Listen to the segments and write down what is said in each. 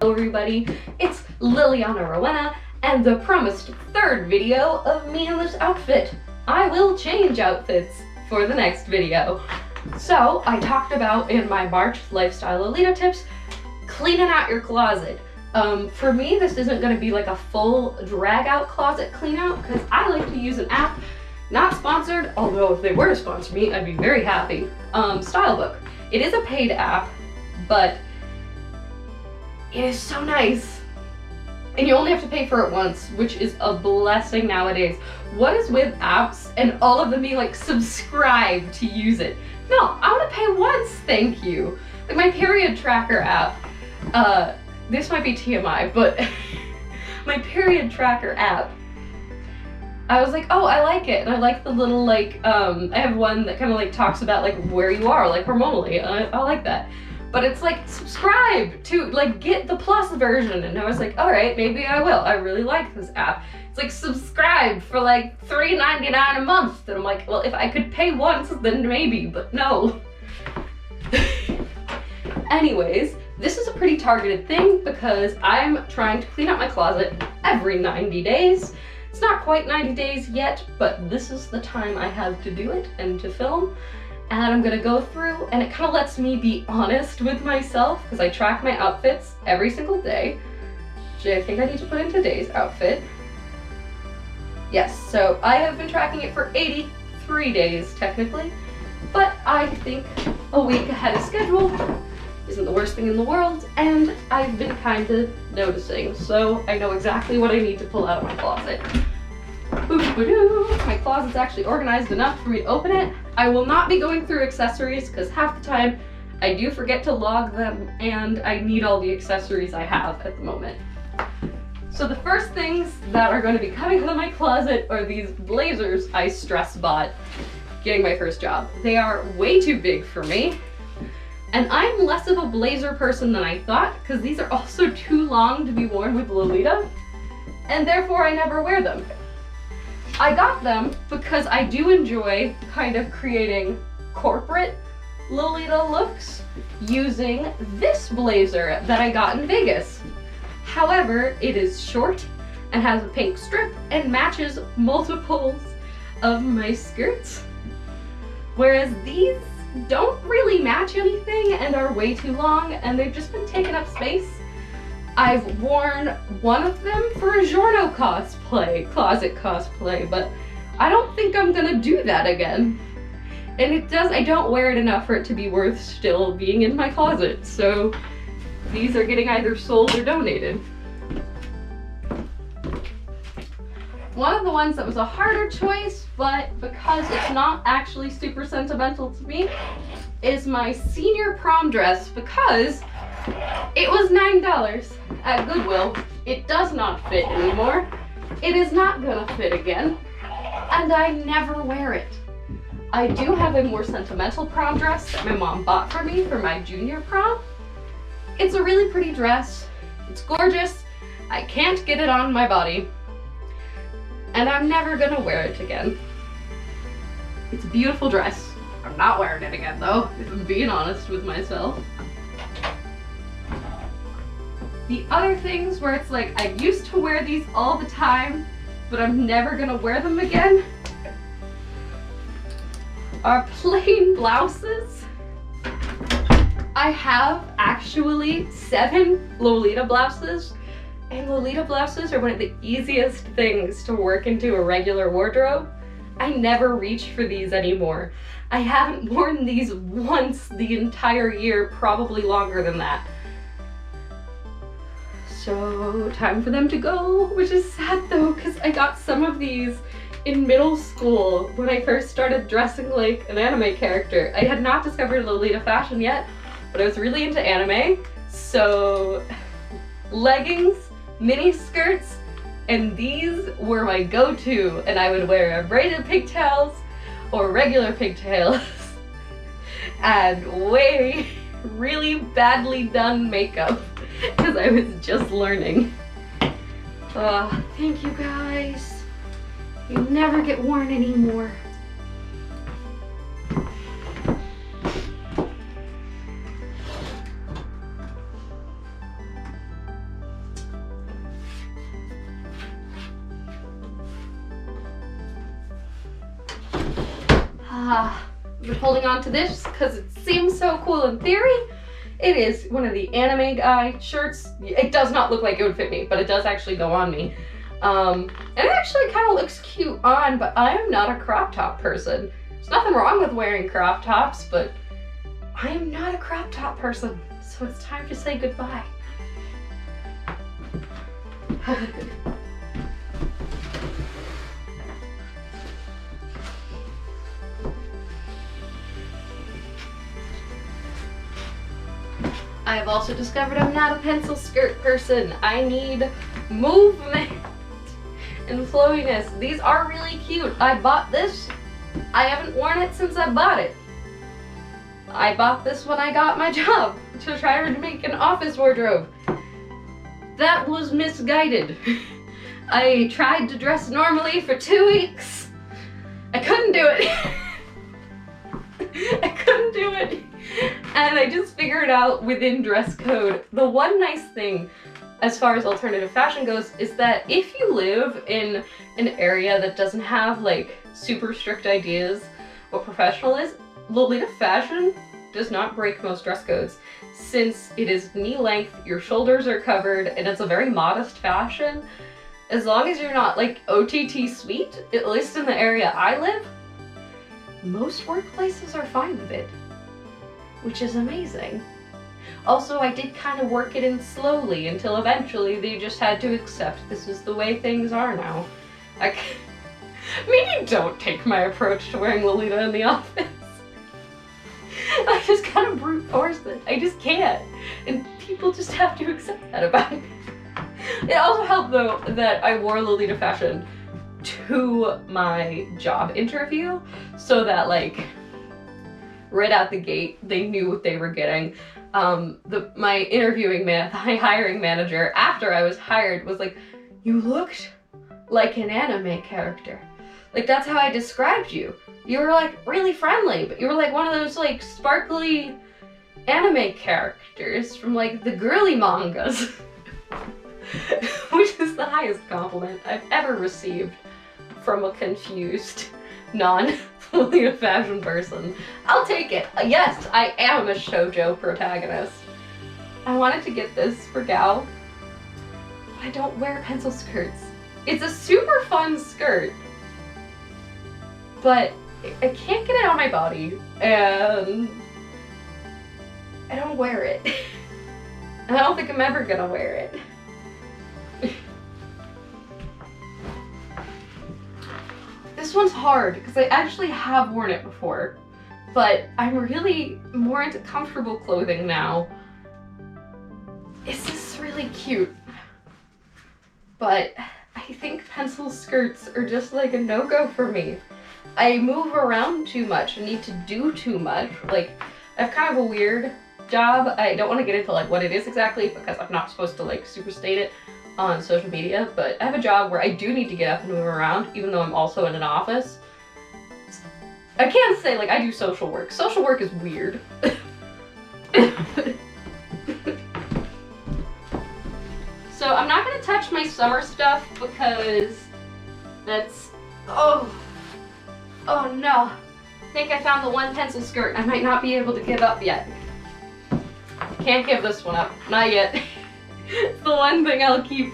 Hello everybody, it's Liliana Rowena and the promised third video of me in this outfit. I will change outfits for the next video. So I talked about in my March Lifestyle Lolita tips, cleaning out your closet. For me, this isn't going to be like a full drag out closet clean out because I like to use an app, not sponsored, although if they were to sponsor me, I'd be very happy. Stylebook. It is a paid app, but it is so nice. And you only have to pay for it once, which is a blessing nowadays. What is with apps and all of them being like, subscribe to use it? No, I want to pay once, thank you. Like my period tracker app, this might be TMI, but my period tracker app, I was like, oh, I like it. And I like the little like, I have one that kind of like talks about like where you are, like hormonally. I like that. But it's like, subscribe to, like, get the plus version. And I was like, all right, maybe I will. I really like this app. It's like, subscribe for like $3.99 a month. And I'm like, well, if I could pay once, then maybe, but no. Anyways, this is a pretty targeted thing because I'm trying to clean out my closet every 90 days. It's not quite 90 days yet, but this is the time I have to do it and to film. And I'm gonna go through, and it kind of lets me be honest with myself because I track my outfits every single day. Actually, I think I need to put in today's outfit. Yes, so I have been tracking it for 83 days technically, but I think a week ahead of schedule isn't the worst thing in the world, and I've been kind of noticing, so I know exactly what I need to pull out of my closet. My closet's actually organized enough for me to open it. I will not be going through accessories because half the time I do forget to log them and I need all the accessories I have at the moment. So the first things that are going to be coming out of my closet are these blazers I stress bought getting my first job. They are way too big for me. And I'm less of a blazer person than I thought because these are also too long to be worn with Lolita, and therefore I never wear them. I got them because I do enjoy kind of creating corporate Lolita looks using this blazer that I got in Vegas. However, it is short and has a pink strip and matches multiples of my skirts, whereas these don't really match anything and are way too long and they've just been taking up space. I've worn one of them for a Giorno cosplay, closet cosplay, but I don't think I'm gonna do that again. And I don't wear it enough for it to be worth still being in my closet, so these are getting either sold or donated. One of the ones that was a harder choice, but because it's not actually super sentimental to me, is my senior prom dress because it was $9 at Goodwill. It does not fit anymore. It is not gonna fit again, and I never wear it. I do have a more sentimental prom dress that my mom bought for me for my junior prom. It's a really pretty dress. It's gorgeous. I can't get it on my body, and I'm never gonna wear it again. It's a beautiful dress. I'm not wearing it again though, if I'm being honest with myself. The other things where it's like, I used to wear these all the time, but I'm never gonna wear them again, are plain blouses. I have actually 7 Lolita blouses, and Lolita blouses are one of the easiest things to work into a regular wardrobe. I never reach for these anymore. I haven't worn these once the entire year, probably longer than that. So time for them to go, which is sad though, because I got some of these in middle school when I first started dressing like an anime character. I had not discovered Lolita fashion yet, but I was really into anime. So leggings, mini skirts, and these were my go-to, and I would wear braided pigtails or regular pigtails and really badly done makeup because I was just learning. Thank you guys. You never get worn anymore. I've been holding on to this because it seems so cool in theory. It is one of the anime guy shirts. It does not look like it would fit me, but it does actually go on me. And it actually kind of looks cute on, but I am not a crop top person. There's nothing wrong with wearing crop tops, but I am not a crop top person. So it's time to say goodbye. I have also discovered I'm not a pencil skirt person. I need movement and flowiness. These are really cute. I bought this. I haven't worn it since I bought it. I bought this when I got my job to try to make an office wardrobe. That was misguided. I tried to dress normally for 2 weeks. I couldn't do it. I couldn't do it. And I just figured out within dress code, the one nice thing as far as alternative fashion goes is that if you live in an area that doesn't have like super strict ideas what professional is, Lolita fashion does not break most dress codes. Since it is knee length, your shoulders are covered, and it's a very modest fashion, as long as you're not like OTT sweet, at least in the area I live, most workplaces are fine with it, which is amazing. Also, I did kind of work it in slowly until eventually they just had to accept this is the way things are now. Maybe don't take my approach to wearing Lolita in the office. I just kind of brute force it. I just can't. And people just have to accept that about me. It also helped though that I wore Lolita fashion to my job interview so that like right out the gate they knew what they were getting. My hiring manager after I was hired was like, you looked like an anime character. Like that's how I described you. You were like really friendly, but you were like one of those like sparkly anime characters from like the girly mangas. Which is the highest compliment I've ever received from a confused, non-Lolita fashion person. I'll take it. Yes, I am a shoujo protagonist. I wanted to get this for Gal, but I don't wear pencil skirts. It's a super fun skirt, but I can't get it on my body, and I don't wear it. And I don't think I'm ever gonna wear it. This one's hard because I actually have worn it before, but I'm really more into comfortable clothing now. This is really cute, but I think pencil skirts are just like a no-go for me. I move around too much and need to do too much. Like, I have kind of a weird job. I don't want to get into like what it is exactly because I'm not supposed to like superstate it on social media, but I have a job where I do need to get up and move around even though I'm also in an office. I can't say like I do social work. Social work is weird. So I'm not gonna touch my summer stuff because that's, oh no. I think I found the one pencil skirt I might not be able to give up yet. Can't give this one up, not yet. It's the one thing I'll keep.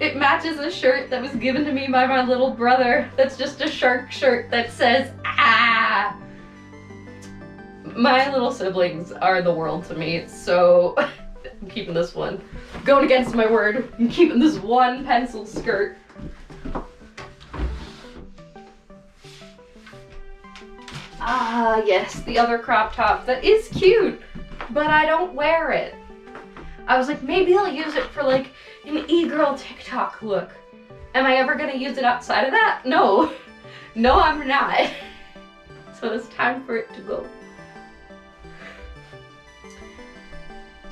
It matches a shirt that was given to me by my little brother. That's just a shark shirt that says, ah! My little siblings are the world to me, so I'm keeping this one. Going against my word, I'm keeping this one pencil skirt. Ah, yes, the other crop top that is cute, but I don't wear it. I was like, maybe I'll use it for like an e-girl TikTok look. Am I ever gonna use it outside of that? No. No, I'm not. So it's time for it to go.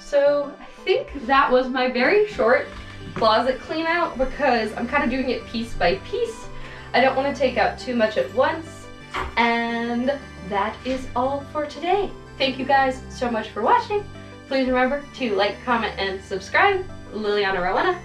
So I think that was my very short closet clean out because I'm kind of doing it piece by piece. I don't want to take out too much at once. And that is all for today. Thank you guys so much for watching. Please remember to like, comment, and subscribe. Liliana Rowena.